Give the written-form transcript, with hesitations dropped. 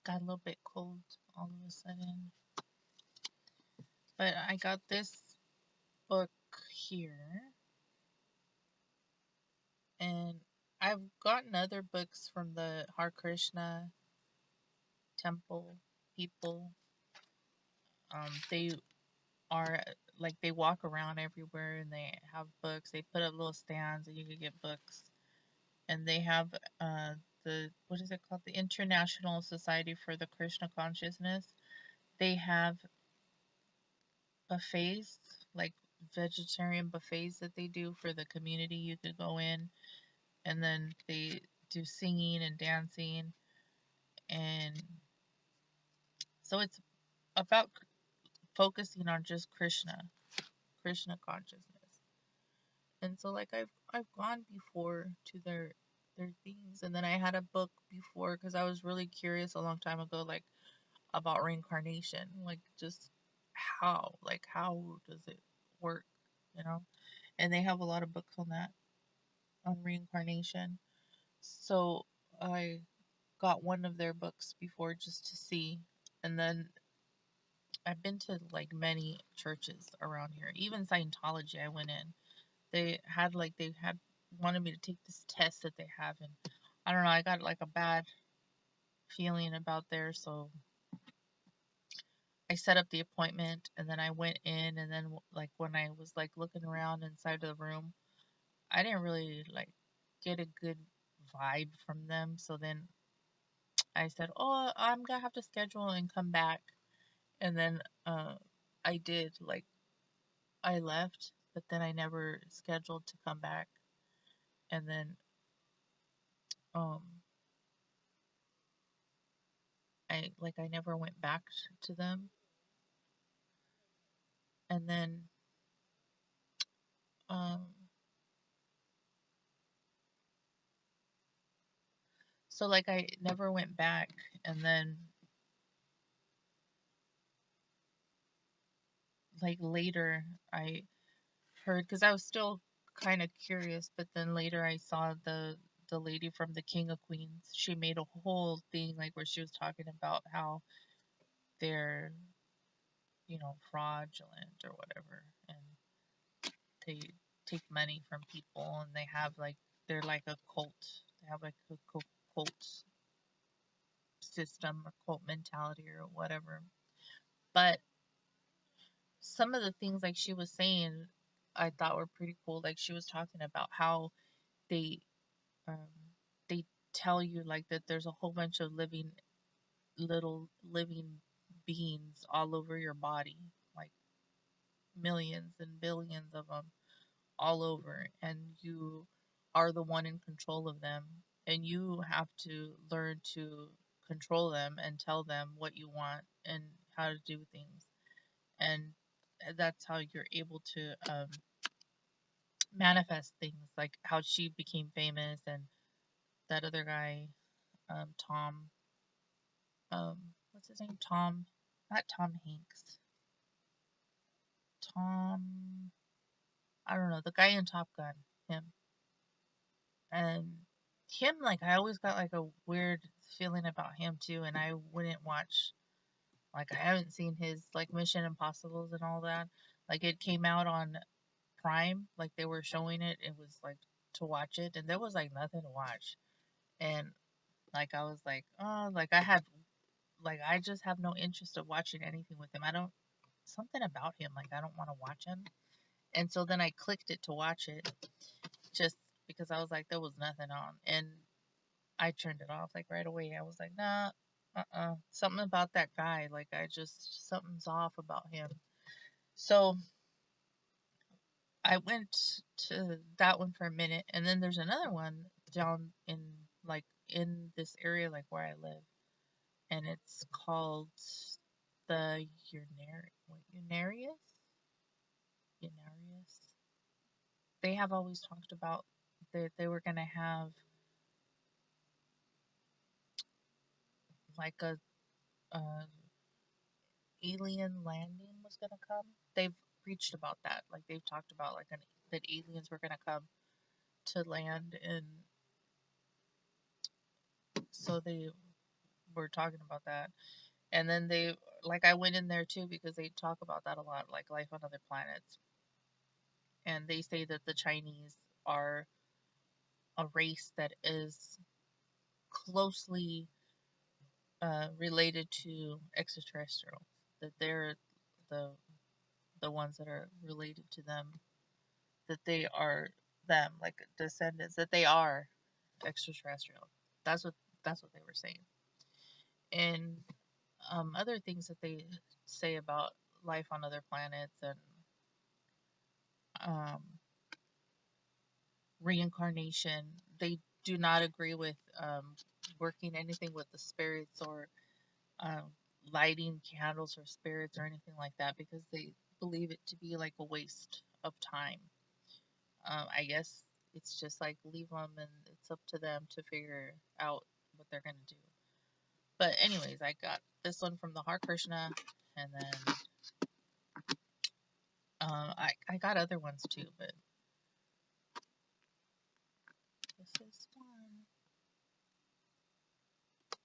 got a little bit cold all of a sudden. But I got this book here, and I've gotten other books from the Hare Krishna temple people. They are like they walk around everywhere and they have books. They put up little stands and you can get books. And they have the what is it called? The International Society for the Krishna Consciousness. They have buffets, like vegetarian buffets that they do for the community. You could go in and then they do singing and dancing, and so it's about focusing on just Krishna consciousness. And so like I've gone before to their things, and then I had a book before because I was really curious a long time ago, like about reincarnation, like just how does it work, you know? And they have a lot of books on that, on reincarnation. So I got one of their books before just to see, and then I've been to like many churches around here, even Scientology. I went in. They had wanted me to take this test that they have, and I don't know. I got like a bad feeling about there, so I set up the appointment, and then I went in, and then like when I was like looking around inside of the room, I didn't really like get a good vibe from them. So then I said, "Oh, I'm gonna have to schedule and come back." And then I did, like I left, but then I never scheduled to come back. And then um I never went back to them. And then um so like I never went back, and then like later I heard, because I was still kind of curious, but then later I saw the lady from the King of Queens. She made a whole thing like where she was talking about how they're, fraudulent or whatever, and they take money from people, and they have like they're like a cult. They have like a cult system or cult mentality or whatever. But some of the things like she was saying, I thought were pretty cool. Like she was talking about how they um, they tell you like that there's a whole bunch of little living beings all over your body, like millions and billions of them all over, and you are the one in control of them, and you have to learn to control them and tell them what you want and how to do things. And that's how you're able to manifest things, like how she became famous, and that other guy, Tom, what's his name? Tom, not Tom Hanks. Tom, I don't know, the guy in Top Gun, him. And him, like, I always got like a weird feeling about him too, and I wouldn't watch, like, I haven't seen his, like, Mission Impossibles and all that. Like, it came out on Prime, like, they were showing it, it was like to watch it, and there was like nothing to watch. And, like, I was like, oh, like, I just have no interest of watching anything with him. I don't, something about him, like, I don't want to watch him. And so then I clicked it to watch it just because I was like, there was nothing on. And I turned it off like right away. I was like, nah, something about that guy. Like, something's off about him. So I went to that one for a minute. And then there's another one down in this area, like where I live. And it's called the Unarius? Unarius? They have always talked about that they were going to have like a alien landing was going to come. They've preached about that. Like they've talked about like that aliens were going to come to land, and so were talking about that. And then they, like, I went in there too because they talk about that a lot, like life on other planets. And they say that the Chinese are a race that is closely related to extraterrestrials. That they're the the ones that are related to them. That they are them, like descendants. That they are extraterrestrial. That's what that's what they were saying. And other things that they say about life on other planets and um, reincarnation. They do not agree with working anything with the spirits or um, lighting candles or spirits or anything like that because they believe it to be like a waste of time. I guess it's just like leave them and it's up to them to figure out what they're going to do. But, anyways, I got this one from the Hare Krishna, and then I got other ones too, but this is one.